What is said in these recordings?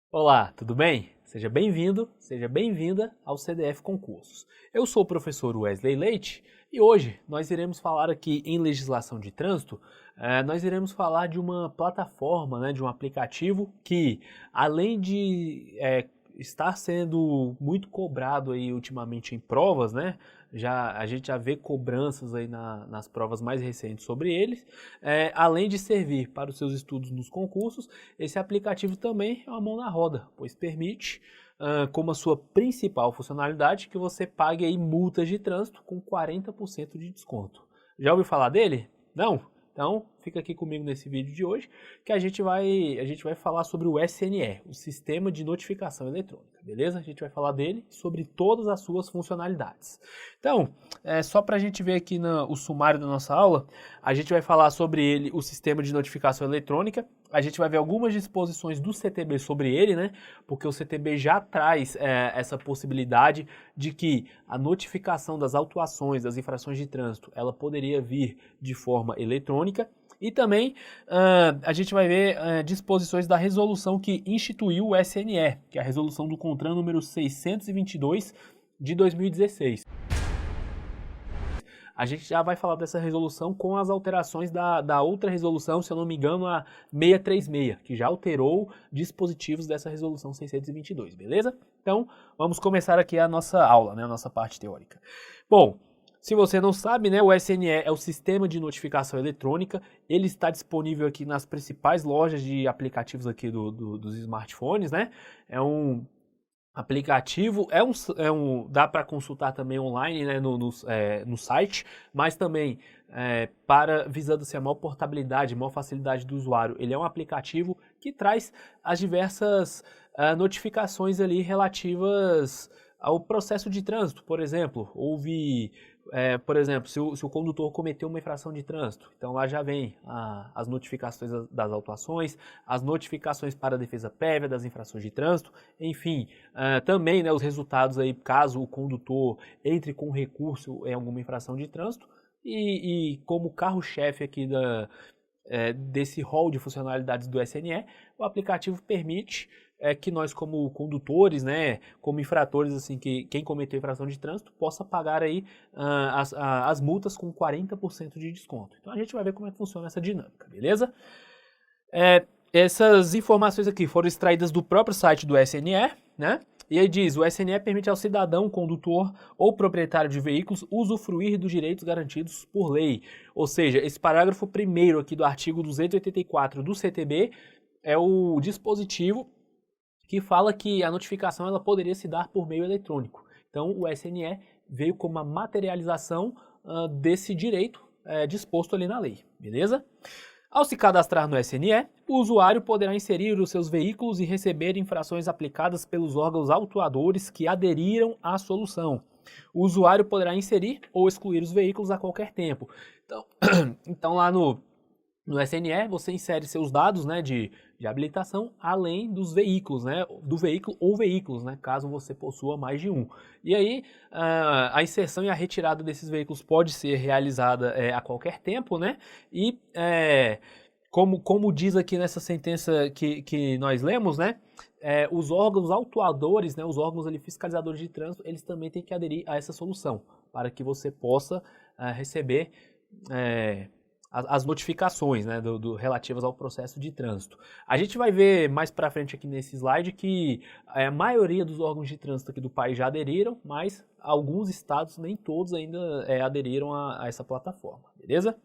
Olá, tudo bem? Seja bem-vindo, seja bem-vinda ao CDF Concursos. Eu sou o professor Wesley Leite e hoje nós iremos falar aqui em legislação de trânsito, nós iremos falar de uma plataforma, de um aplicativo que, além de estar sendo muito cobrado aí ultimamente em provas, a gente já vê cobranças aí nas provas mais recentes sobre eles, além de servir para os seus estudos nos concursos, esse aplicativo também é uma mão na roda, pois permite, como a sua principal funcionalidade, que você pague aí multas de trânsito com 40% de desconto. Já ouviu falar dele? Não? Então, fica aqui comigo nesse vídeo de hoje, que a gente vai falar sobre o SNE, o Sistema de Notificação Eletrônica, beleza? A gente vai falar dele, sobre todas as suas funcionalidades. Então, só para a gente ver aqui o sumário da nossa aula, a gente vai falar sobre ele, o Sistema de Notificação Eletrônica. A gente vai ver algumas disposições do CTB sobre ele, porque o CTB já traz essa possibilidade de que a notificação das autuações, das infrações de trânsito, ela poderia vir de forma eletrônica. E também a gente vai ver disposições da resolução que instituiu o SNE, que é a resolução do CONTRAN número 622 de 2016. A gente já vai falar dessa resolução com as alterações da outra resolução, se eu não me engano, a 636, que já alterou dispositivos dessa resolução 622, beleza? Então, vamos começar aqui a nossa aula, a nossa parte teórica. Bom, se você não sabe, o SNE é o Sistema de Notificação Eletrônica. Ele está disponível aqui nas principais lojas de aplicativos aqui dos smartphones, É um aplicativo, dá para consultar também online, no site, mas também visando-se a maior portabilidade, maior facilidade do usuário, ele é um aplicativo que traz as diversas notificações ali relativas ao processo de trânsito. Por exemplo, se o condutor cometeu uma infração de trânsito, então lá já vem as notificações das autuações, as notificações para a defesa prévia das infrações de trânsito, enfim, também os resultados aí caso o condutor entre com recurso em alguma infração de trânsito, e como carro-chefe aqui desse rol de funcionalidades do SNE, o aplicativo permite que nós, como condutores, como infratores, assim, que quem cometeu infração de trânsito, possa pagar aí as multas com 40% de desconto. Então a gente vai ver como é que funciona essa dinâmica, beleza? Essas informações aqui foram extraídas do próprio site do SNE, E aí diz, o SNE permite ao cidadão, condutor ou proprietário de veículos usufruir dos direitos garantidos por lei. Ou seja, esse parágrafo primeiro aqui do artigo 284 do CTB é o dispositivo que fala que a notificação ela poderia se dar por meio eletrônico. Então, o SNE veio como uma materialização desse direito disposto ali na lei, beleza? Ao se cadastrar no SNE, o usuário poderá inserir os seus veículos e receber infrações aplicadas pelos órgãos autuadores que aderiram à solução. O usuário poderá inserir ou excluir os veículos a qualquer tempo. Então lá no SNE, você insere seus dados de habilitação, além dos veículos, do veículo ou veículos, caso você possua mais de um. E aí, a inserção e a retirada desses veículos pode ser realizada a qualquer tempo, E, como diz aqui nessa sentença que nós lemos, os órgãos autuadores, os órgãos ali, fiscalizadores de trânsito, eles também têm que aderir a essa solução, para que você possa receber as notificações relativas ao processo de trânsito. A gente vai ver mais para frente aqui nesse slide que a maioria dos órgãos de trânsito aqui do país já aderiram, mas alguns estados, nem todos ainda aderiram a essa plataforma, beleza?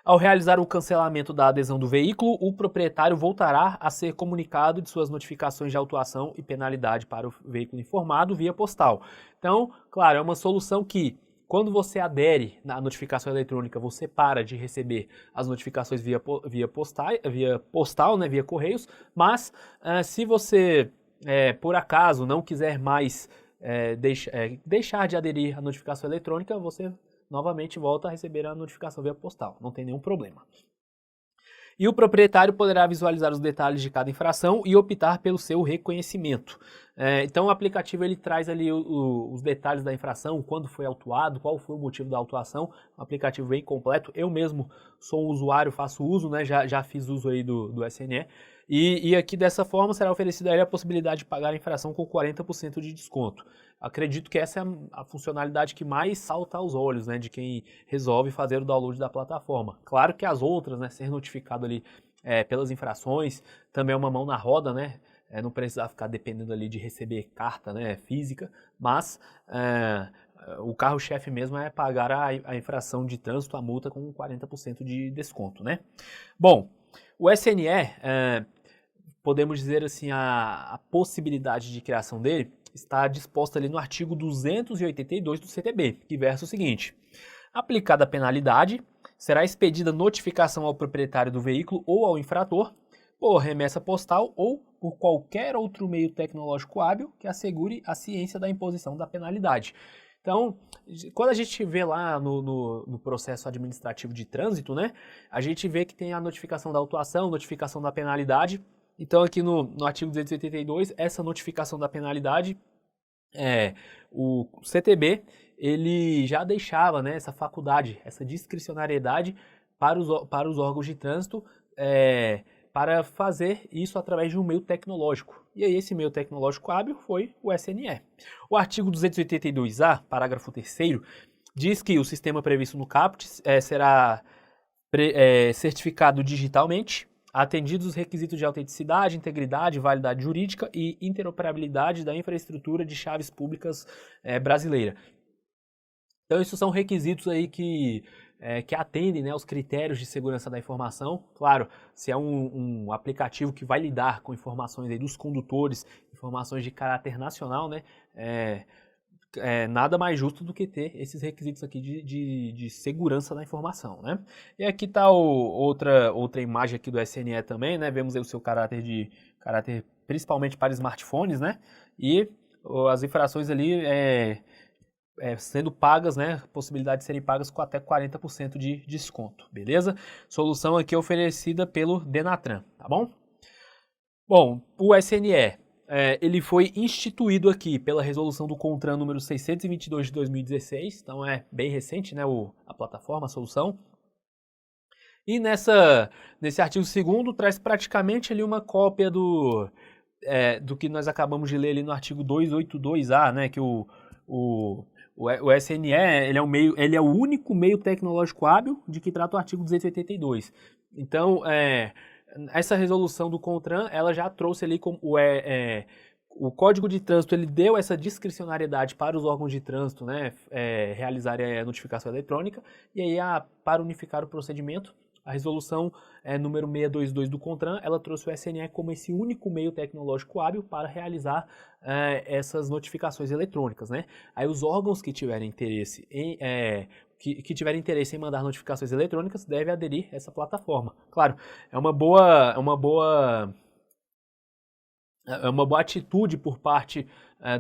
Ao realizar o cancelamento da adesão do veículo, o proprietário voltará a ser comunicado de suas notificações de autuação e penalidade para o veículo informado via postal. Então, claro, é uma solução que, quando você adere na notificação eletrônica, você para de receber as notificações via postal, via correios, mas se você, por acaso, não quiser mais deixar de aderir à notificação eletrônica, você novamente volta a receber a notificação via postal, não tem nenhum problema. E o proprietário poderá visualizar os detalhes de cada infração e optar pelo seu reconhecimento. Então o aplicativo ele traz ali os detalhes da infração, quando foi autuado, qual foi o motivo da autuação, um aplicativo bem completo. Eu mesmo sou um usuário, faço uso, já fiz uso aí do SNE. E aqui dessa forma será oferecida a ele a possibilidade de pagar a infração com 40% de desconto. Acredito que essa é a funcionalidade que mais salta aos olhos, né, de quem resolve fazer o download da plataforma. Claro que as outras, né, ser notificado ali pelas infrações, também é uma mão na roda, né, não precisar ficar dependendo ali de receber carta, né, física, mas o carro-chefe mesmo é pagar a infração de trânsito, a multa com 40% de desconto, né. Bom, o SNE, podemos dizer assim, a possibilidade de criação dele está disposta ali no artigo 282 do CTB, que versa o seguinte: aplicada a penalidade, será expedida notificação ao proprietário do veículo ou ao infrator por remessa postal ou por qualquer outro meio tecnológico hábil que assegure a ciência da imposição da penalidade. Então, quando a gente vê lá no processo administrativo de trânsito, né, a gente vê que tem a notificação da autuação, notificação da penalidade. Então, aqui no artigo 282, essa notificação da penalidade, o CTB, ele já deixava, né, essa faculdade, essa discricionariedade para os órgãos de trânsito, para fazer isso através de um meio tecnológico. E aí esse meio tecnológico hábil foi o SNE. O artigo 282A, parágrafo 3º, diz que o sistema previsto no caput será certificado digitalmente, atendidos os requisitos de autenticidade, integridade, validade jurídica e interoperabilidade da infraestrutura de chaves públicas brasileira. Então, isso são requisitos aí que atendem, né, aos critérios de segurança da informação. Claro, se é um aplicativo que vai lidar com informações aí dos condutores, informações de caráter nacional, né, nada mais justo do que ter esses requisitos aqui de segurança da informação, né? E aqui está outra imagem aqui do SNE também, né? Vemos aí o seu caráter principalmente para smartphones, né? E as infrações ali sendo pagas, né? Possibilidade de serem pagas com até 40% de desconto, beleza? Solução aqui oferecida pelo Denatran, tá bom? Bom, o SNE, ele foi instituído aqui pela resolução do CONTRAN número 622 de 2016, então é bem recente, né, a plataforma, a solução. E nesse artigo 2º traz praticamente ali uma cópia do que nós acabamos de ler ali no artigo 282A, né, que o SNE, ele é o único meio tecnológico hábil de que trata o artigo 282. Então, essa resolução do CONTRAN, ela já trouxe ali como o Código de Trânsito, ele deu essa discricionariedade para os órgãos de trânsito, né, realizarem a notificação eletrônica, e aí para unificar o procedimento, a resolução número 622 do CONTRAN, ela trouxe o SNE como esse único meio tecnológico hábil para realizar essas notificações eletrônicas, né? Aí os órgãos que tiverem interesse em mandar notificações eletrônicas devem aderir a essa plataforma. Claro, é uma boa atitude por parte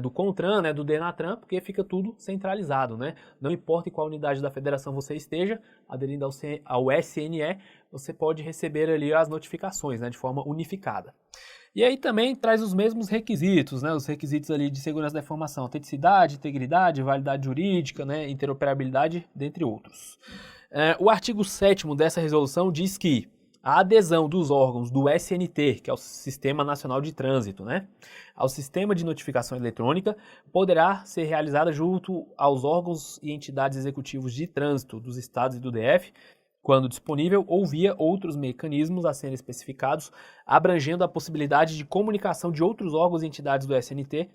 do CONTRAN, né, do Denatran, porque fica tudo centralizado, né? Não importa em qual unidade da federação você esteja, aderindo ao SNE, você pode receber ali as notificações, né, de forma unificada. E aí também traz os mesmos requisitos, né, os requisitos ali de segurança da informação, autenticidade, integridade, validade jurídica, né, interoperabilidade, dentre outros. O artigo 7º dessa resolução diz que a adesão dos órgãos do SNT, que é o Sistema Nacional de Trânsito, né, ao sistema de notificação eletrônica, poderá ser realizada junto aos órgãos e entidades executivos de trânsito dos estados e do DF, quando disponível, ou via outros mecanismos a serem especificados, abrangendo a possibilidade de comunicação de outros órgãos e entidades do SNT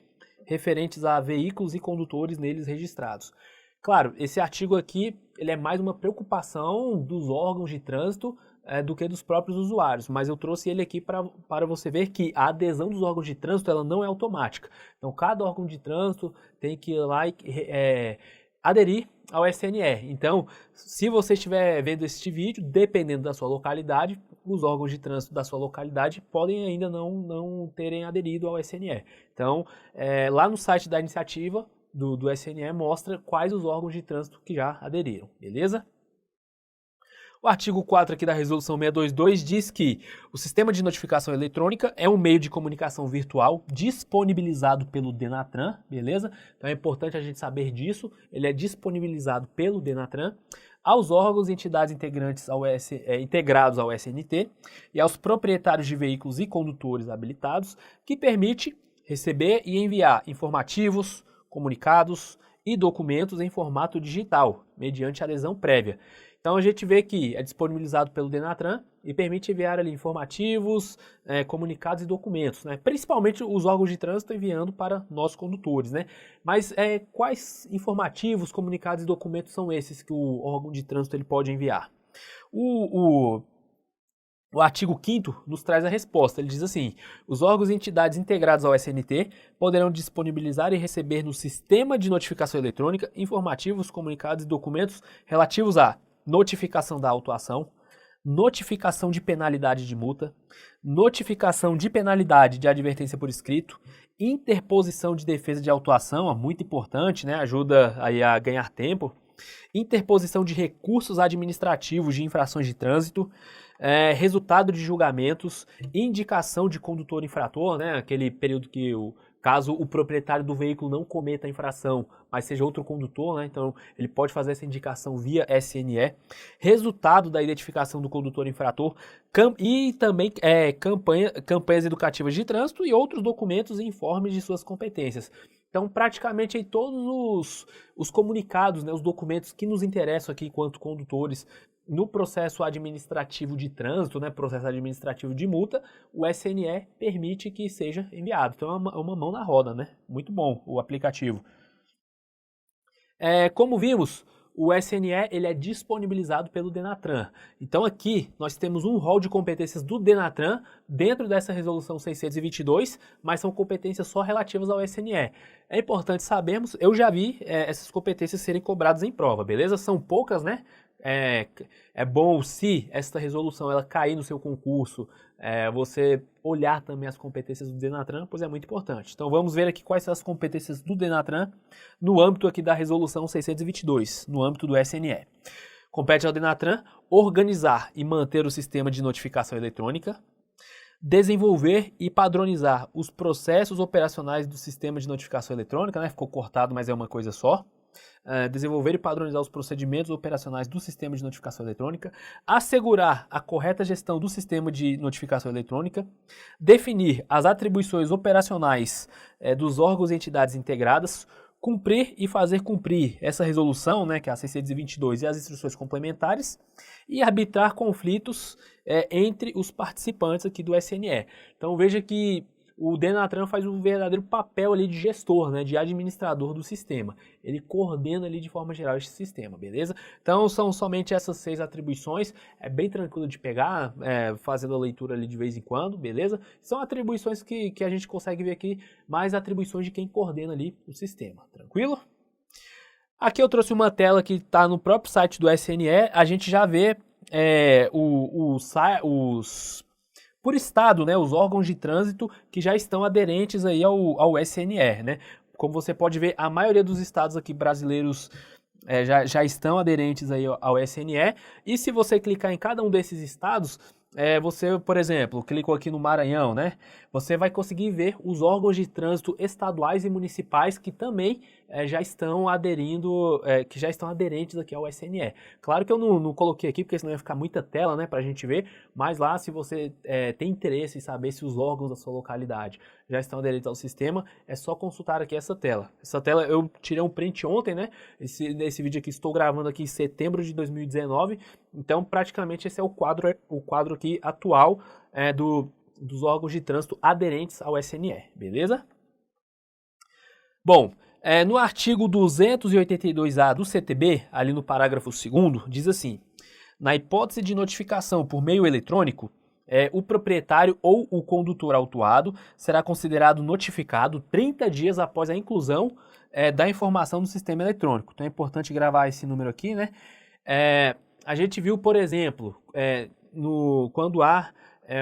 referentes a veículos e condutores neles registrados. Claro, esse artigo aqui ele é mais uma preocupação dos órgãos de trânsito do que dos próprios usuários, mas eu trouxe ele aqui para você ver que a adesão dos órgãos de trânsito ela não é automática. Então, cada órgão de trânsito tem que ir lá e aderir ao SNE. Então, se você estiver vendo este vídeo, dependendo da sua localidade, os órgãos de trânsito da sua localidade podem ainda não terem aderido ao SNE. Então, lá no site da iniciativa do SNE mostra quais os órgãos de trânsito que já aderiram, beleza? O artigo 4 aqui da resolução 622 diz que o sistema de notificação eletrônica é um meio de comunicação virtual disponibilizado pelo Denatran, beleza? Então é importante a gente saber disso, ele é disponibilizado pelo Denatran, aos órgãos e entidades integrantes integrados ao SNT e aos proprietários de veículos e condutores habilitados, que permite receber e enviar informativos, comunicados e documentos em formato digital, mediante adesão prévia. Então a gente vê que é disponibilizado pelo Denatran e permite enviar ali informativos, comunicados e documentos, né? Principalmente os órgãos de trânsito enviando para nós condutores, né? Mas quais informativos, comunicados e documentos são esses que o órgão de trânsito ele pode enviar? O artigo 5º nos traz a resposta. Ele diz assim: os órgãos e entidades integrados ao SNT poderão disponibilizar e receber no sistema de notificação eletrônica informativos, comunicados e documentos relativos à notificação da autuação, notificação de penalidade de multa, notificação de penalidade de advertência por escrito, interposição de defesa de autuação, muito importante, né? Ajuda aí a ganhar tempo, interposição de recursos administrativos de infrações de trânsito, resultado de julgamentos, indicação de condutor infrator, né? Aquele período que caso o proprietário do veículo não cometa a infração, mas seja outro condutor, né? Então ele pode fazer essa indicação via SNE, resultado da identificação do condutor infrator e também campanhas educativas de trânsito e outros documentos e informes de suas competências. Então praticamente aí todos os comunicados, né, os documentos que nos interessam aqui enquanto condutores no processo administrativo de trânsito, né, processo administrativo de multa, o SNE permite que seja enviado. Então é uma mão na roda, né? Muito bom o aplicativo. Como vimos, o SNE ele é disponibilizado pelo Denatran. Então aqui nós temos um rol de competências do Denatran dentro dessa resolução 622, mas são competências só relativas ao SNE. É importante sabermos, eu já vi essas competências serem cobradas em prova, beleza? São poucas, né? É bom se esta resolução ela cair no seu concurso, você olhar também as competências do Denatran, pois é muito importante. Então vamos ver aqui quais são as competências do Denatran no âmbito aqui da resolução 622, no âmbito do SNE. Compete ao Denatran organizar e manter o sistema de notificação eletrônica, desenvolver e padronizar os processos operacionais do sistema de notificação eletrônica, né? Ficou cortado, mas é uma coisa só. Desenvolver e padronizar os procedimentos operacionais do sistema de notificação eletrônica, assegurar a correta gestão do sistema de notificação eletrônica, definir as atribuições operacionais dos órgãos e entidades integradas, cumprir e fazer cumprir essa resolução, né, que é a 622 e as instruções complementares, e arbitrar conflitos entre os participantes aqui do SNE. Então veja que o Denatran faz um verdadeiro papel ali de gestor, né, de administrador do sistema. Ele coordena ali de forma geral esse sistema, beleza? Então são somente essas 6 atribuições, é bem tranquilo de pegar, fazendo a leitura ali de vez em quando, beleza? São atribuições que a gente consegue ver aqui, mais atribuições de quem coordena ali o sistema, tranquilo? Aqui eu trouxe uma tela que está no próprio site do SNE, a gente já vê por estado, né, os órgãos de trânsito que já estão aderentes aí ao SNE, né? Como você pode ver, a maioria dos estados aqui brasileiros já estão aderentes aí ao SNE, e se você clicar em cada um desses estados, você, por exemplo, clicou aqui no Maranhão, né? Você vai conseguir ver os órgãos de trânsito estaduais e municipais que também já estão aderindo, que já estão aderentes aqui ao SNE. Claro que eu não coloquei aqui, porque senão ia ficar muita tela, né, pra gente ver, mas lá, se você tem interesse em saber se os órgãos da sua localidade já estão aderentes ao sistema, é só consultar aqui essa tela. Essa tela eu tirei um print ontem, né? Nesse vídeo aqui, estou gravando aqui em setembro de 2019, então praticamente esse é o quadro aqui atual dos órgãos de trânsito aderentes ao SNE, beleza? Bom, no artigo 282A do CTB, ali no parágrafo 2º, diz assim: na hipótese de notificação por meio eletrônico, o proprietário ou o condutor autuado será considerado notificado 30 dias após a inclusão da informação no sistema eletrônico. Então é importante gravar esse número aqui, né? A gente viu, por exemplo, quando há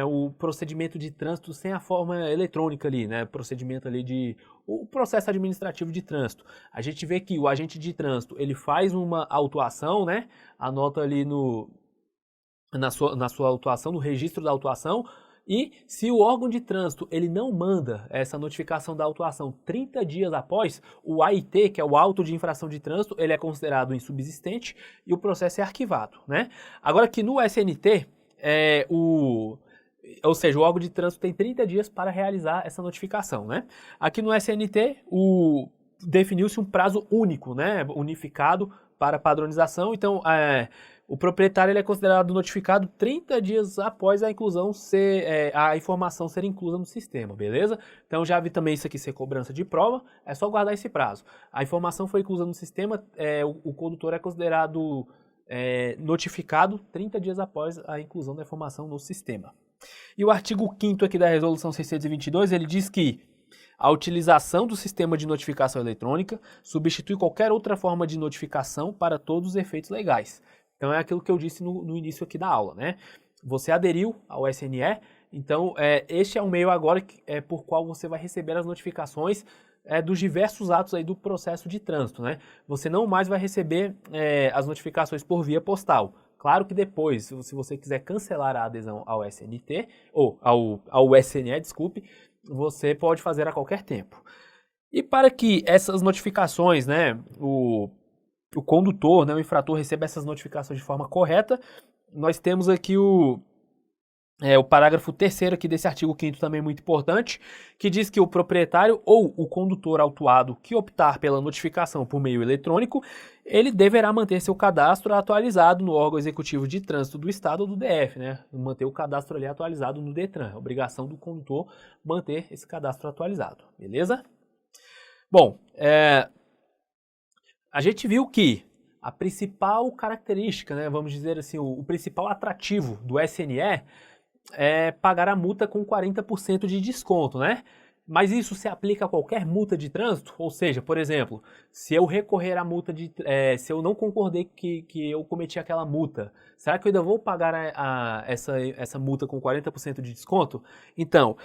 o procedimento de trânsito sem a forma eletrônica ali, né? Procedimento ali o processo administrativo de trânsito. A gente vê que o agente de trânsito, ele faz uma autuação, né? Anota ali na sua autuação, no registro da autuação, E se o órgão de trânsito ele não manda essa notificação da autuação 30 dias após, o AIT, que é o auto de infração de trânsito, ele é considerado insubsistente e o processo é arquivado, né? Agora que no SNT, ou seja, o órgão de trânsito tem 30 dias para realizar essa notificação, né? Aqui no SNT, definiu-se um prazo único, né? Unificado para padronização, então o proprietário ele é considerado notificado 30 dias após a inclusão a informação ser inclusa no sistema, beleza? Então já vi também isso aqui ser cobrança de prova, é só guardar esse prazo. A informação foi inclusa no sistema, o condutor é considerado notificado 30 dias após a inclusão da informação no sistema. E o artigo 5º aqui da Resolução 622, ele diz que a utilização do sistema de notificação eletrônica substitui qualquer outra forma de notificação para todos os efeitos legais. Então é aquilo que eu disse no início aqui da aula, né? Você aderiu ao SNE, então este é o meio agora por qual você vai receber as notificações dos diversos atos aí do processo de trânsito, né? Você não mais vai receber as notificações por via postal. Claro que depois, se você quiser cancelar a adesão ao SNT, ou ao SNE, desculpe, você pode fazer a qualquer tempo. E para que essas notificações, né, o condutor, né, o infrator receba essas notificações de forma correta, nós temos aqui o parágrafo 3º aqui desse artigo 5º também muito importante, que diz que o proprietário ou o condutor autuado que optar pela notificação por meio eletrônico, ele deverá manter seu cadastro atualizado no órgão executivo de trânsito do estado ou do DF, né? Manter o cadastro ali atualizado no DETRAN, é obrigação do condutor manter esse cadastro atualizado, beleza? Bom, a gente viu que a principal característica, né, vamos dizer assim, o principal atrativo do SNE é pagar a multa com 40% de desconto, né? Mas isso se aplica a qualquer multa de trânsito? Ou seja, por exemplo, se eu recorrer à multa se eu não concordei que eu cometi aquela multa, será que eu ainda vou pagar essa multa com 40% de desconto? Então,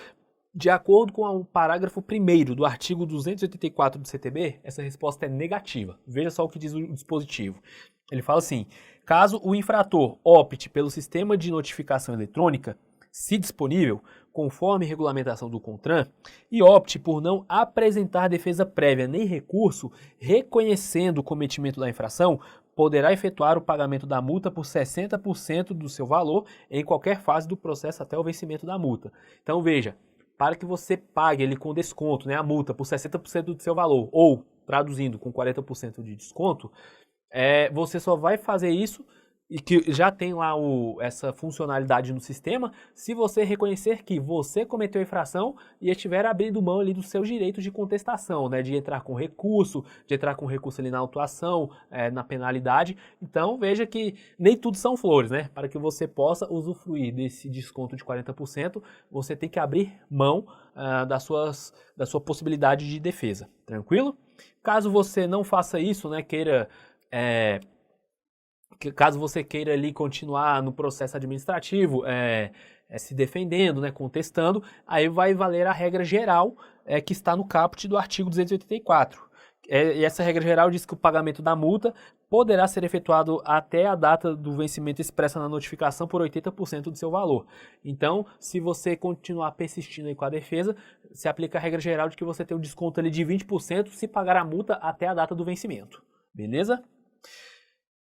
de acordo com o parágrafo 1º do artigo 284 do CTB, essa resposta é negativa. Veja só o que diz o dispositivo. Ele fala assim: caso o infrator opte pelo sistema de notificação eletrônica, se disponível, conforme regulamentação do CONTRAN, e opte por não apresentar defesa prévia nem recurso, reconhecendo o cometimento da infração, poderá efetuar o pagamento da multa por 60% do seu valor em qualquer fase do processo até o vencimento da multa. Então veja, para que você pague ele com desconto, né, a multa por 60% do seu valor, ou, traduzindo, com 40% de desconto, você só vai fazer isso, e que já tem lá essa funcionalidade no sistema, se você reconhecer que você cometeu a infração e estiver abrindo mão ali dos seus direitos de contestação, né, de entrar com recurso, ali na autuação, na penalidade. Então veja que nem tudo são flores, né? Para que você possa usufruir desse desconto de 40%, você tem que abrir mão da sua possibilidade de defesa, tranquilo? Caso você não faça isso, né, caso você queira ali continuar no processo administrativo, se defendendo, né, contestando, aí vai valer a regra geral que está no caput do artigo 284. E essa regra geral diz que o pagamento da multa poderá ser efetuado até a data do vencimento expressa na notificação por 80% do seu valor. Então, se você continuar persistindo aí com a defesa, se aplica a regra geral de que você tem um desconto ali de 20% se pagar a multa até a data do vencimento. Beleza?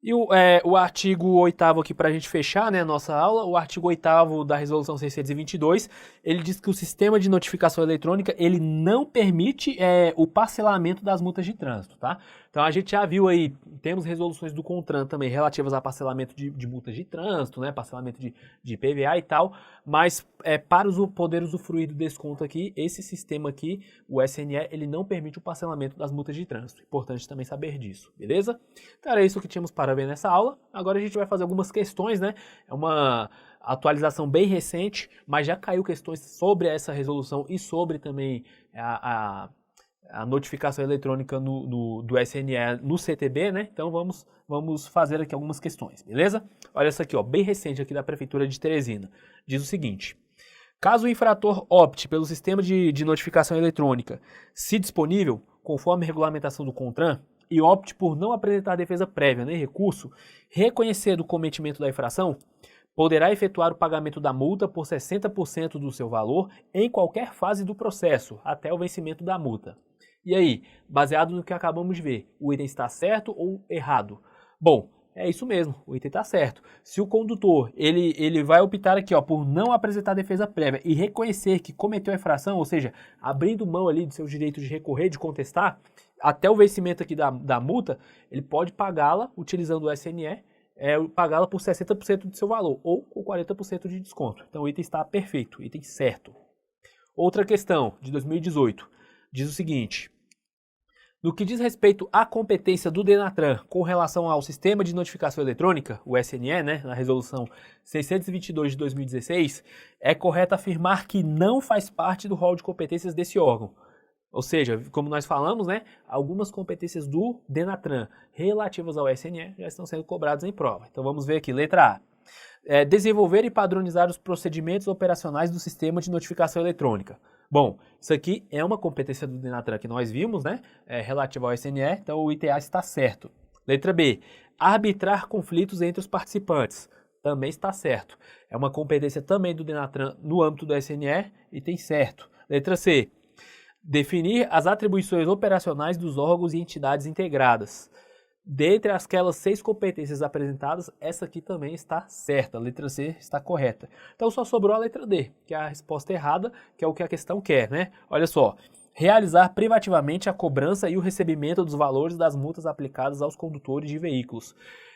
E o artigo 8º aqui para a gente fechar, né, a nossa aula, o artigo 8º da Resolução 622, ele diz que o sistema de notificação eletrônica, ele não permite o parcelamento das multas de trânsito, tá? Então a gente já viu aí, temos resoluções do CONTRAN também relativas a parcelamento de multas de trânsito, né, parcelamento de PVA e tal, mas para poder usufruir do desconto aqui, esse sistema aqui, o SNE, ele não permite o parcelamento das multas de trânsito. Importante também saber disso, beleza? Então era isso que tínhamos para ver nessa aula. Agora a gente vai fazer algumas questões, né? É uma atualização bem recente, mas já caiu questões sobre essa resolução e sobre também a notificação eletrônica do SNE no CTB, né? Então vamos fazer aqui algumas questões, beleza? Olha essa aqui, ó, bem recente aqui da Prefeitura de Teresina. Diz o seguinte: caso o infrator opte pelo sistema de notificação eletrônica, se disponível, conforme a regulamentação do CONTRAN, e opte por não apresentar defesa prévia nem recurso, reconhecendo o cometimento da infração, poderá efetuar o pagamento da multa por 60% do seu valor em qualquer fase do processo, até o vencimento da multa. E aí, baseado no que acabamos de ver, o item está certo ou errado? Bom, é isso mesmo, o item está certo. Se o condutor ele vai optar aqui por não apresentar defesa prévia e reconhecer que cometeu a infração, ou seja, abrindo mão ali do seu direito de recorrer, de contestar, até o vencimento aqui da multa, ele pode pagá-la utilizando o SNE, pagá-la por 60% do seu valor ou com 40% de desconto. Então o item está perfeito, item certo. Outra questão de 2018 diz o seguinte: no que diz respeito à competência do DENATRAN com relação ao Sistema de Notificação Eletrônica, o SNE, na Resolução 622 de 2016, é correto afirmar que não faz parte do rol de competências desse órgão. Ou seja, como nós falamos, algumas competências do DENATRAN relativas ao SNE já estão sendo cobradas em prova. Então vamos ver aqui, letra A. Desenvolver e padronizar os procedimentos operacionais do Sistema de Notificação Eletrônica. Bom, isso aqui é uma competência do DENATRAN que nós vimos, relativa ao SNE, então o ITA está certo. Letra B. Arbitrar conflitos entre os participantes. Também está certo. É uma competência também do DENATRAN no âmbito do SNE e tem certo. Letra C. Definir as atribuições operacionais dos órgãos e entidades integradas. Dentre aquelas 6 competências apresentadas, essa aqui também está certa, a letra C está correta. Então só sobrou a letra D, que é a resposta errada, que é o que a questão quer, Olha só, realizar privativamente a cobrança e o recebimento dos valores das multas aplicadas aos condutores de veículos.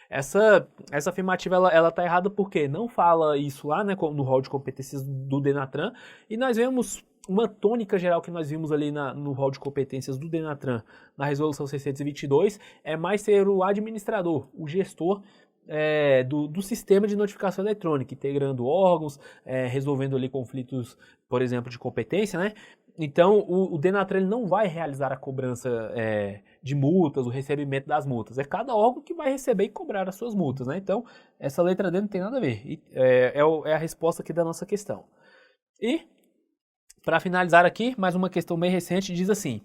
Essa afirmativa ela está errada porque não fala isso lá no rol de competências do DENATRAN, e nós vemos uma tônica geral que nós vimos ali no rol de competências do DENATRAN na Resolução 622 é mais ser o administrador, o gestor do sistema de notificação eletrônica, integrando órgãos, resolvendo ali conflitos, por exemplo, de competência, Então, o DENATRAN ele não vai realizar a cobrança de multas, o recebimento das multas. É cada órgão que vai receber e cobrar as suas multas, Então, essa letra D não tem nada a ver. É a resposta aqui da nossa questão. E para finalizar aqui, mais uma questão bem recente, diz assim: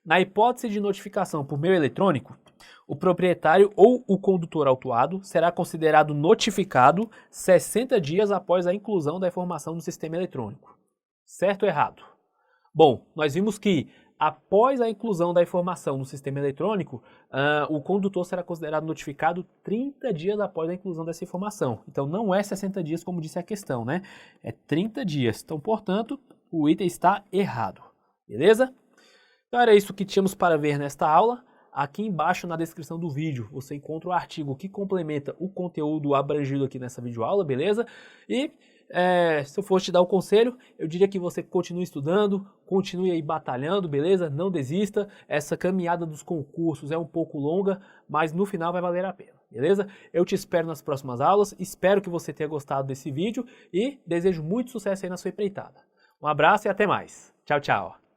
na hipótese de notificação por meio eletrônico, o proprietário ou o condutor autuado será considerado notificado 60 dias após a inclusão da informação no sistema eletrônico. Certo ou errado? Bom, nós vimos que após a inclusão da informação no sistema eletrônico, o condutor será considerado notificado 30 dias após a inclusão dessa informação. Então não é 60 dias como disse a questão, É 30 dias. Então, portanto, o item está errado, beleza? Então era isso que tínhamos para ver nesta aula. Aqui embaixo na descrição do vídeo você encontra o artigo que complementa o conteúdo abrangido aqui nessa videoaula, beleza? E se eu fosse te dar um conselho, eu diria que você continue estudando, continue aí batalhando, beleza? Não desista, essa caminhada dos concursos é um pouco longa, mas no final vai valer a pena, beleza? Eu te espero nas próximas aulas, espero que você tenha gostado desse vídeo e desejo muito sucesso aí na sua empreitada. Um abraço e até mais. Tchau, tchau.